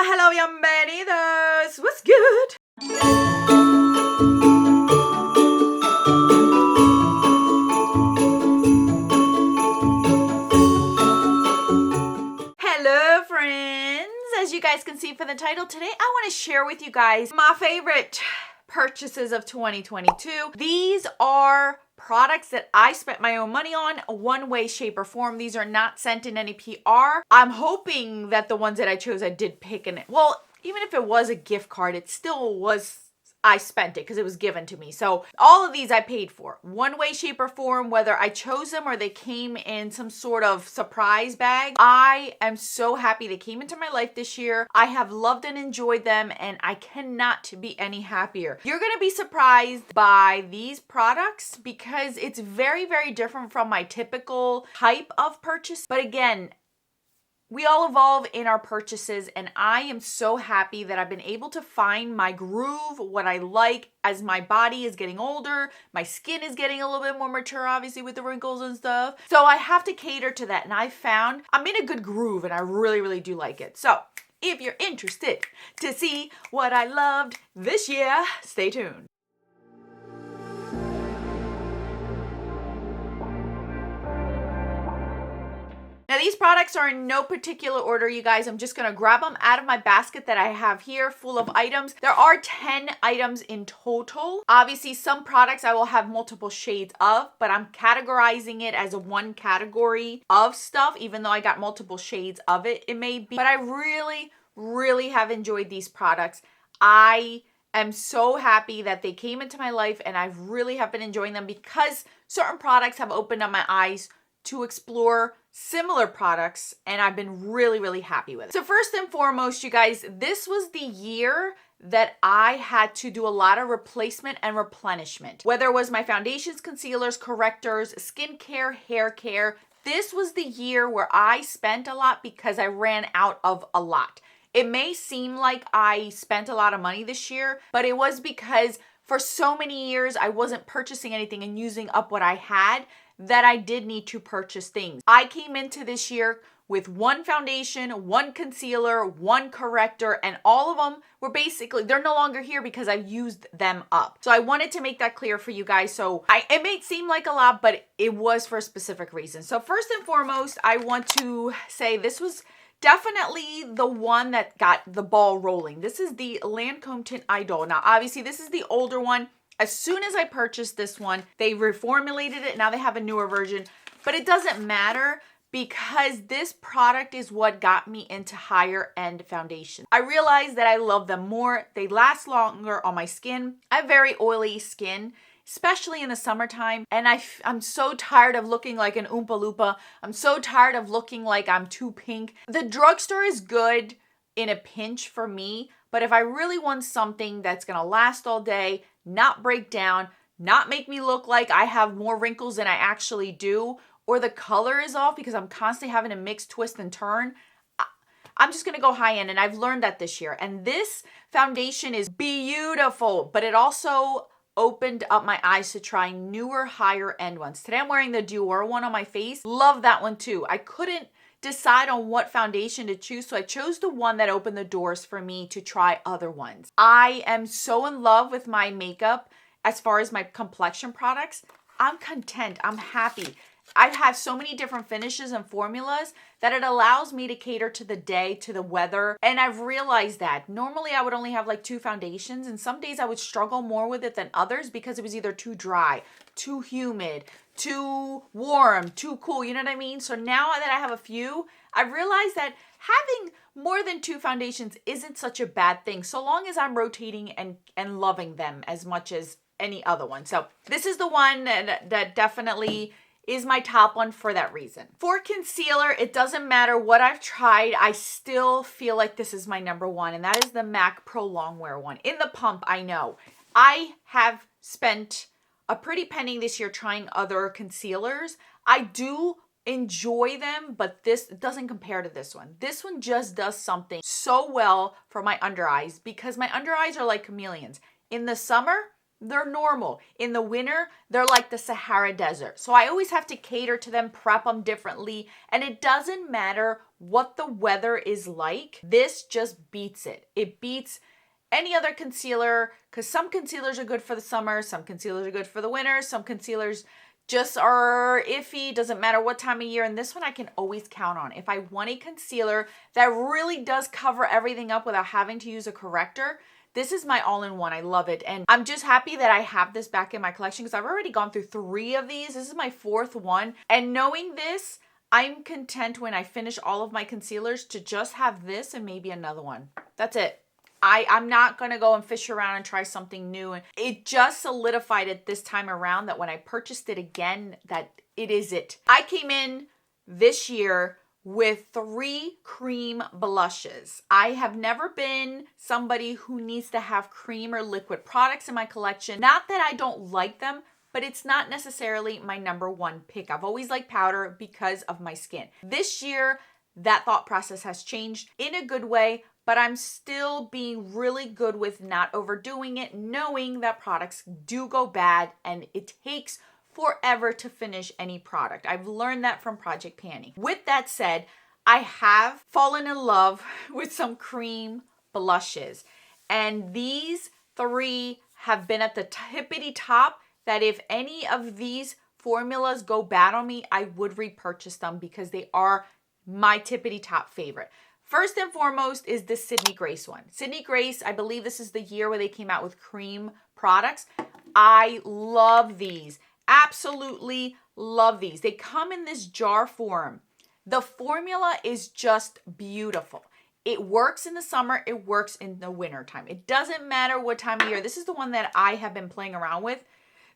Hello, bienvenidos. What's good? Hello, friends. As you guys can see from the title, today I want to share with you guys my favorite purchases of 2022. These are products that I spent my own money on, one way, shape, or form. These are not sent in any PR. I'm hoping that the ones that I chose, I did pick in it. Well, even if it was a gift card, it still was, I spent it because it was given to me. So all of these I paid for. One way, shape, or form, whether I chose them or they came in some sort of surprise bag. I am so happy they came into my life this year. I have loved and enjoyed them, and I cannot be any happier. You're going to be surprised by these products because it's very, very different from my typical type of purchase. But again, we all evolve in our purchases, and I am so happy that I've been able to find my groove, what I like as my body is getting older. My skin is getting a little bit more mature, obviously, with the wrinkles and stuff. So I have to cater to that, and I found I'm in a good groove, and I really, really do like it. So if you're interested to see what I loved this year, stay tuned. Now, these products are in no particular order, you guys. I'm just going to grab them out of my basket that I have here full of items. There are 10 items in total. Obviously, some products I will have multiple shades of, but I'm categorizing it as a one category of stuff, even though I got multiple shades of it, it may be. But I really, really have enjoyed these products. I am so happy that they came into my life, and I really have been enjoying them because certain products have opened up my eyes to explore similar products, and I've been really, really happy with it. So first and foremost, you guys, this was the year that I had to do a lot of replacement and replenishment. Whether it was my foundations, concealers, correctors, skincare, hair care, this was the year where I spent a lot because I ran out of a lot. It may seem like I spent a lot of money this year, but it was because for so many years I wasn't purchasing anything and using up what I had that I did need to purchase things. I came into this year with one foundation, one concealer, one corrector, and all of them were basically, they're no longer here because I've used them up. So I wanted to make that clear for you guys. So it may seem like a lot, but it was for a specific reason. So first and foremost, I want to say this was definitely the one that got the ball rolling. This is the Lancome Tint Idol. Now, obviously, this is the older one. As soon as I purchased this one, they reformulated it. Now they have a newer version, but it doesn't matter because this product is what got me into higher end foundation. I realized that I love them more. They last longer on my skin. I have very oily skin, especially in the summertime. And I'm so tired of looking like an Oompa Loompa. I'm so tired of looking like I'm too pink. The drugstore is good in a pinch for me, but if I really want something that's gonna last all day, not break down, not make me look like I have more wrinkles than I actually do, or the color is off because I'm constantly having to mix, twist, and turn, I'm just gonna go high end, and I've learned that this year. And this foundation is beautiful, but it also opened up my eyes to try newer, higher end ones. Today I'm wearing the Dior one on my face. Love that one too. I couldn't decide on what foundation to choose, so I chose the one that opened the doors for me to try other ones. I am so in love with my makeup as far as my complexion products. I'm content. I'm happy. I have so many different finishes and formulas that it allows me to cater to the day, to the weather. And I've realized that normally I would only have like 2 foundations, and some days I would struggle more with it than others because it was either too dry, too humid, too warm, too cool, you know what I mean? So now that I have a few, I've realized that having more than 2 foundations isn't such a bad thing, so long as I'm rotating and loving them as much as any other one. So this is the one that definitely is my top one for that reason. For concealer, it doesn't matter what I've tried, I still feel like this is my number one, and that is the MAC Pro Longwear one. In the pump, I know. I have spent a pretty penny this year trying other concealers. I do enjoy them, but this doesn't compare to this one. This one just does something so well for my under eyes because my under eyes are like chameleons. In the summer, they're normal. In the winter, they're like the Sahara Desert. So I always have to cater to them, prep them differently. And it doesn't matter what the weather is like. This just beats it. It beats any other concealer, because some concealers are good for the summer, some concealers are good for the winter, some concealers just are iffy, doesn't matter what time of year. And this one I can always count on. If I want a concealer that really does cover everything up without having to use a corrector, this is my all-in-one. I love it. And I'm just happy that I have this back in my collection because I've already gone through 3 of these. This is my 4th one. And knowing this, I'm content when I finish all of my concealers to just have this and maybe another one. That's it. I'm not going to go and fish around and try something new. And it just solidified it this time around that when I purchased it again, that it is it. I came in this year with 3 cream blushes. I have never been somebody who needs to have cream or liquid products in my collection. Not that I don't like them, but it's not necessarily my number 1 pick. I've always liked powder because of my skin. This year, that thought process has changed in a good way, but I'm still being really good with not overdoing it, knowing that products do go bad and it takes forever to finish any product. I've learned that from Project Panty. With that said, I have fallen in love with some cream blushes, and these 3 have been at the tippity top that if any of these formulas go bad on me, I would repurchase them because they are my tippity top favorite. First and foremost is the Sydney Grace one. Sydney Grace, I believe this is the year where they came out with cream products. I love these. Absolutely love these. They come in this jar form. The formula is just beautiful. It works in the summer. It works in the winter time. It doesn't matter what time of year. This is the one that I have been playing around with.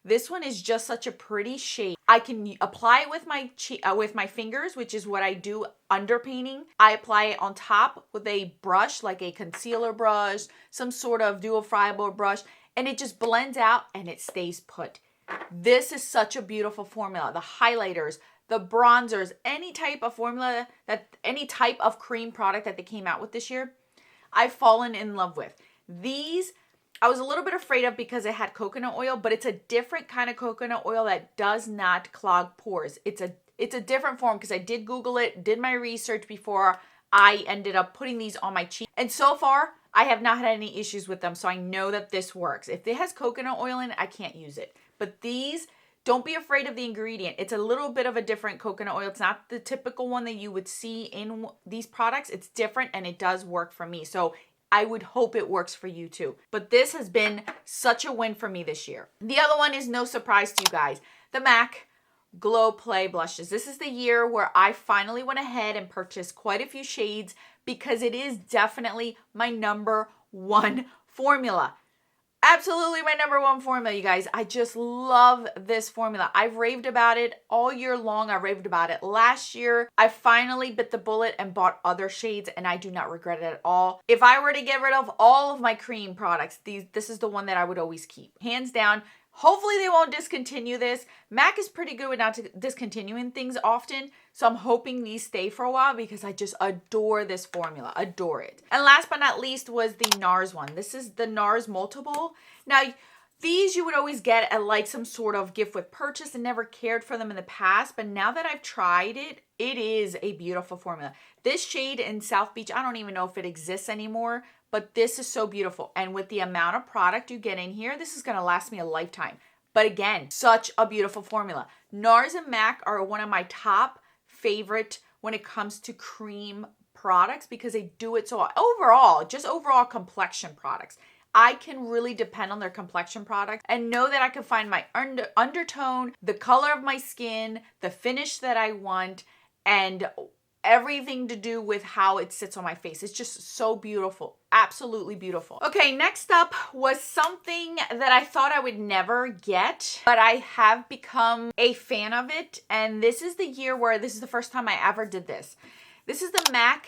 This one is just such a pretty shade. I can apply it with my fingers, which is what I do under painting. I apply it on top with a brush, like a concealer brush, some sort of dual friable brush, and it just blends out and it stays put. This is such a beautiful formula. The highlighters, the bronzers, any type of formula, any type of cream product that they came out with this year, I've fallen in love with. These I was a little bit afraid of because it had coconut oil, but it's a different kind of coconut oil that does not clog pores. It's a different form because I did Google it, did my research before I ended up putting these on my cheek. And so far, I have not had any issues with them, so I know that this works. If it has coconut oil in it, I can't use it. But these, don't be afraid of the ingredient. It's a little bit of a different coconut oil. It's not the typical one that you would see in these products. It's different and it does work for me. So I would hope it works for you too. But this has been such a win for me this year. The other one is no surprise to you guys. The MAC Glow Play blushes. This is the year where I finally went ahead and purchased quite a few shades because it is definitely my number 1 formula. Absolutely my number 1 formula, you guys. I just love this formula. I've raved about it all year long. I raved about it last year. I finally bit the bullet and bought other shades, and I do not regret it at all. If I were to get rid of all of my cream products, this is the one that I would always keep. Hands down. Hopefully they won't discontinue this. MAC is pretty good with not discontinuing things often, so I'm hoping these stay for a while because I just adore this formula, adore it. And last but not least was the NARS one. This is the NARS Multiple. Now, these you would always get at like some sort of gift with purchase and never cared for them in the past, but now that I've tried it, it is a beautiful formula. This shade in South Beach, I don't even know if it exists anymore, but this is so beautiful. And with the amount of product you get in here, this is going to last me a lifetime. But again, such a beautiful formula. NARS and MAC are one of my top favorite when it comes to cream products because they do it so overall, just overall complexion products. I can really depend on their complexion products and know that I can find my undertone, the color of my skin, the finish that I want, and everything to do with how it sits on my face. It's just so beautiful. Absolutely beautiful. Okay, next up was something that I thought I would never get, but I have become a fan of it. And this is the year where this is the first time I ever did this. This is the MAC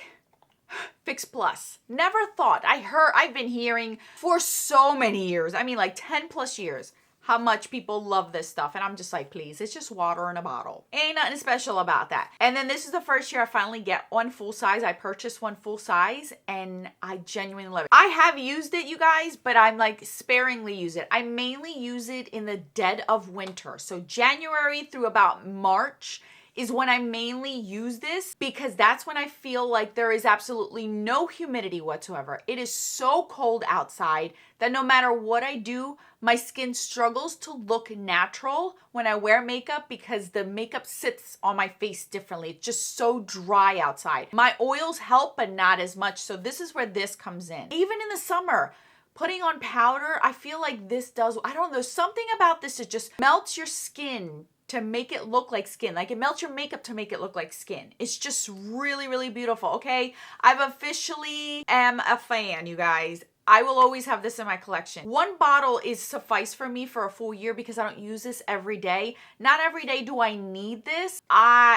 Fix Plus. Never thought. I've been hearing for so many years. I mean like 10 plus years. how much people love this stuff. And I'm just like, please, it's just water in a bottle. Ain't nothing special about that. And then this is the first year I finally get one full size. I purchased one full size and I genuinely love it. I have used it, you guys, but I'm like sparingly use it. I mainly use it in the dead of winter. So January through about March is when I mainly use this, because that's when I feel like there is absolutely no humidity whatsoever. It is so cold outside that no matter what I do, my skin struggles to look natural when I wear makeup because the makeup sits on my face differently. It's just so dry outside. My oils help, but not as much. So this is where this comes in. Even in the summer, putting on powder, I feel like this does, I don't know, there's something about this that just melts your skin to make it look like skin. Like it melts your makeup to make it look like skin. It's just really, really beautiful, okay? I've officially am a fan, you guys. I will always have this in my collection. One bottle is suffice for me for a full year because I don't use this every day. Not every day do I need this.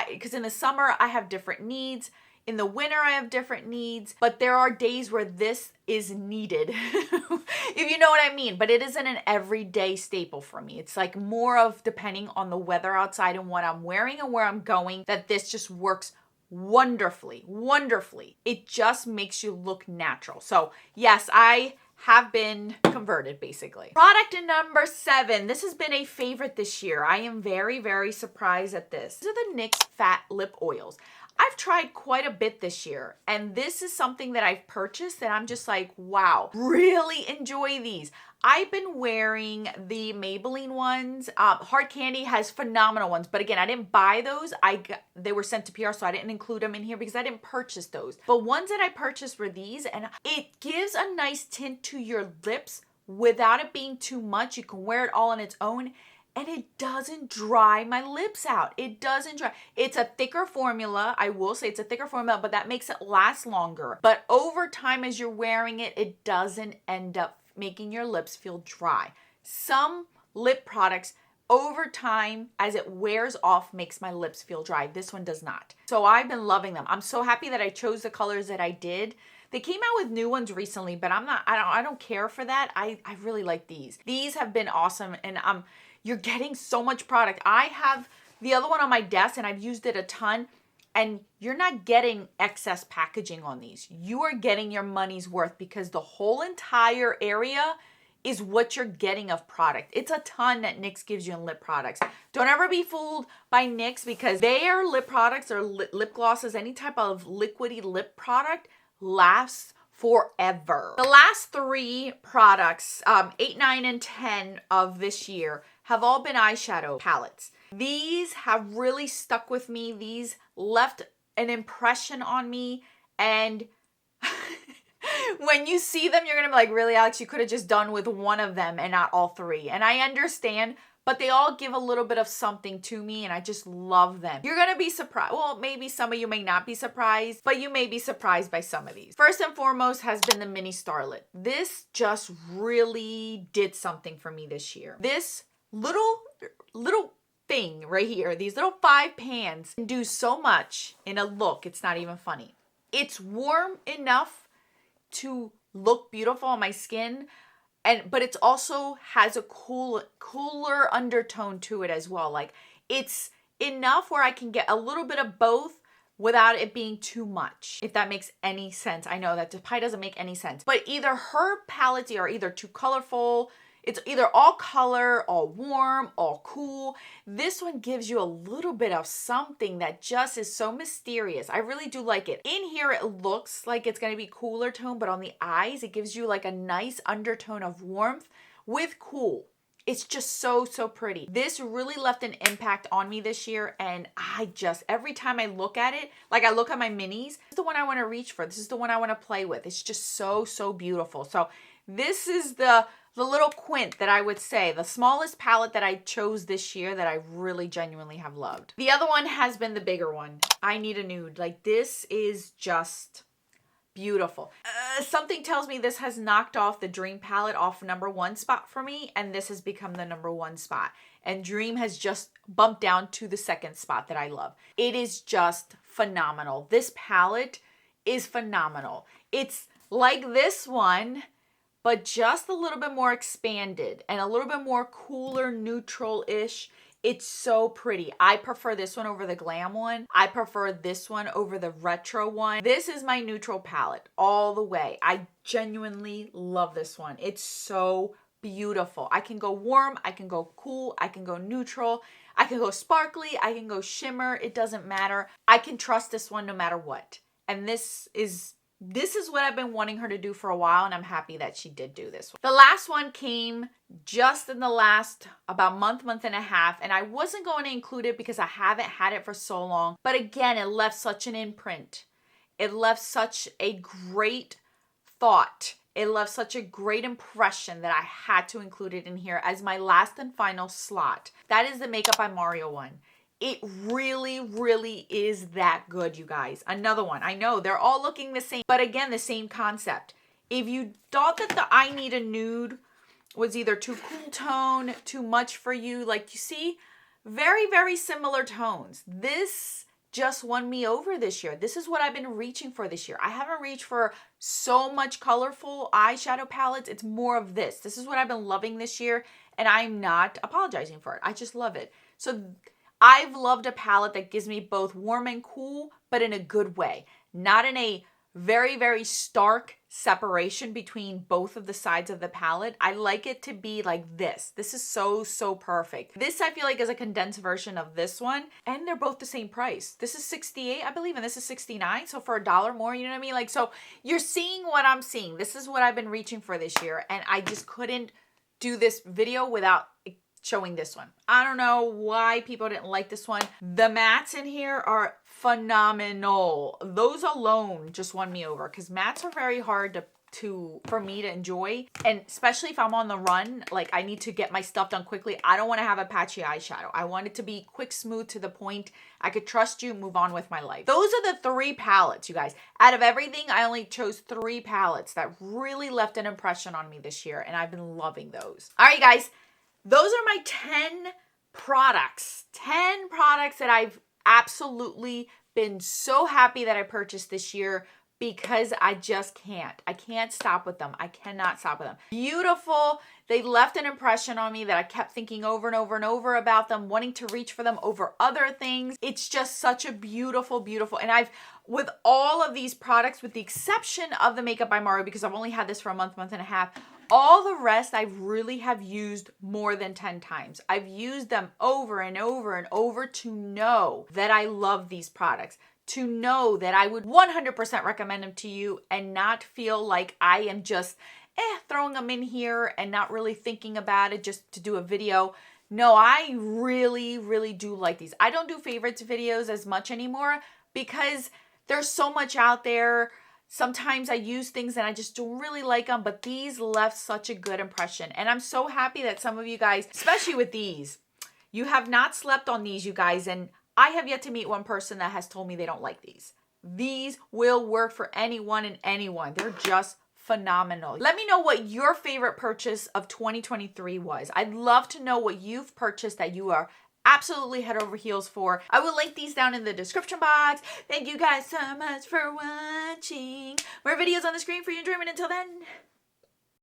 Because in the summer, I have different needs. In the winter, I have different needs, but there are days where this is needed, if you know what I mean. But it isn't an everyday staple for me. It's like more of depending on the weather outside and what I'm wearing and where I'm going, that this just works wonderfully, wonderfully. It just makes you look natural. So yes, I have been converted basically. Product number 7. This has been a favorite this year. I am very, very surprised at this. These are the NYX Fat Lip Oils. I've tried quite a bit this year, and this is something that I've purchased and I'm just like, wow, really enjoy these. I've been wearing the Maybelline ones. Hard Candy has phenomenal ones, but again, I didn't buy those. They were sent to PR, so I didn't include them in here because I didn't purchase those. But ones that I purchased were these, and it gives a nice tint to your lips without it being too much. You can wear it all on its own. And it doesn't dry my lips out. It doesn't dry. It's a thicker formula. I will say it's a thicker formula, but that makes it last longer. But over time, as you're wearing it, it doesn't end up making your lips feel dry. Some lip products, over time, as it wears off, makes my lips feel dry. This one does not. So I've been loving them. I'm so happy that I chose the colors that I did. They came out with new ones recently, but I don't care for that. I really like these. These have been awesome, and you're getting so much product. I have the other one on my desk and I've used it a ton, and you're not getting excess packaging on these. You are getting your money's worth because the whole entire area is what you're getting of product. It's a ton that NYX gives you in lip products. Don't ever be fooled by NYX because their lip products or lip glosses, any type of liquidy lip product lasts forever. The last 3 products, 8, 9, and 10 of this year, have all been eyeshadow palettes. These have really stuck with me. These left an impression on me, and when you see them, you're gonna be like, really, Alex, you could have just done with one of them and not all 3. And I understand, but they all give a little bit of something to me, and I just love them. You're gonna be surprised. Well, maybe some of you may not be surprised, but you may be surprised by some of these. First and foremost has been the Mini Starlet. This just really did something for me this year. This little thing right here, these little 5 pans can do so much in a look. It's not even funny. It's warm enough to look beautiful on my skin, but it's also has a cooler undertone to it as well. Like it's enough where I can get a little bit of both without it being too much, if that makes any sense. I know that probably doesn't make any sense, but either her palettes are either too colorful, it's either all color, all warm, all cool. This one gives you a little bit of something that just is so mysterious. I really do like it. In here, it looks like it's going to be cooler tone, but on the eyes, it gives you like a nice undertone of warmth with cool. It's just so, so pretty. This really left an impact on me this year, and every time I look at it, like I look at my minis, this is the one I want to reach for. This is the one I want to play with. It's just so, so beautiful. So this is the little quint that I would say, the smallest palette that I chose this year that I really genuinely have loved. The other one has been the bigger one. I Need a Nude. Like this is just beautiful. Something tells me this has knocked off the Dream palette off #1 spot for me, and this has become the #1 spot. And Dream has just bumped down to the 2nd spot that I love. It is just phenomenal. This palette is phenomenal. It's like this one, but just a little bit more expanded and a little bit more cooler, neutral-ish. It's so pretty. I prefer this one over the glam one. I prefer this one over the retro one. This is my neutral palette all the way. I genuinely love this one. It's so beautiful. I can go warm, I can go cool, I can go neutral, I can go sparkly, I can go shimmer. It doesn't matter. I can trust this one no matter what. And this is what I've been wanting her to do for a while, and I'm happy that she did do this one. The last one came just in the last about month and a half, and I wasn't going to include it because I haven't had it for so long. But again, it left such an imprint. It left such a great thought. It left such a great impression that I had to include it in here as my last and final slot. That is the Makeup by Mario one. It really, really is that good, you guys. Another one. I know they're all looking the same, but again, the same concept. If you thought that the I Need a Nude was either too cool tone, too much for you, like you see, very, very similar tones. This just won me over this year. This is what I've been reaching for this year. I haven't reached for so much colorful eyeshadow palettes. It's more of this. This is what I've been loving this year, and I'm not apologizing for it. I just love it. So I've loved a palette that gives me both warm and cool, but in a good way. Not in a very, very stark separation between both of the sides of the palette. I like it to be like this. This is so, so perfect. This I feel like is a condensed version of this one, and they're both the same price. This is $68, I believe, and this is $69. So for $1 more, you know what I mean? Like, so you're seeing what I'm seeing. This is what I've been reaching for this year, and I just couldn't do this video without showing this one. I don't know why people didn't like this one. The mattes in here are phenomenal. Those alone just won me over because mattes are very hard for me to enjoy, and especially if I'm on the run, like I need to get my stuff done quickly. I don't want to have a patchy eyeshadow. I want it to be quick, smooth, to the point. I could trust you, move on with my life. Those are the 3 palettes, you guys. Out of everything, I only chose 3 palettes that really left an impression on me this year, and I've been loving those. All right, guys. Those are my 10 products. 10 products that I've absolutely been so happy that I purchased this year because I just can't. I can't stop with them. I cannot stop with them. Beautiful. They left an impression on me that I kept thinking over and over and over about them, wanting to reach for them over other things. It's just such a beautiful, beautiful. And with all of these products, with the exception of the Makeup by Mario, because I've only had this for a month and a half, all the rest I really have used more than 10 times. I've used them over and over and over to know that I love these products, to know that I would 100% recommend them to you and not feel like I am just throwing them in here and not really thinking about it just to do a video. No, I really, really do like these. I don't do favorites videos as much anymore because there's so much out there. Sometimes I use things and I just don't really like them, but these left such a good impression. And I'm so happy that some of you guys, especially with these, you have not slept on these, you guys. And I have yet to meet one person that has told me they don't like these. These will work for anyone and anyone. They're just phenomenal. Let me know what your favorite purchase of 2023 was. I'd love to know what you've purchased that you are absolutely head over heels for. I will link these down in the description box. Thank you guys so much for watching. More videos on the screen for your enjoyment. Until then,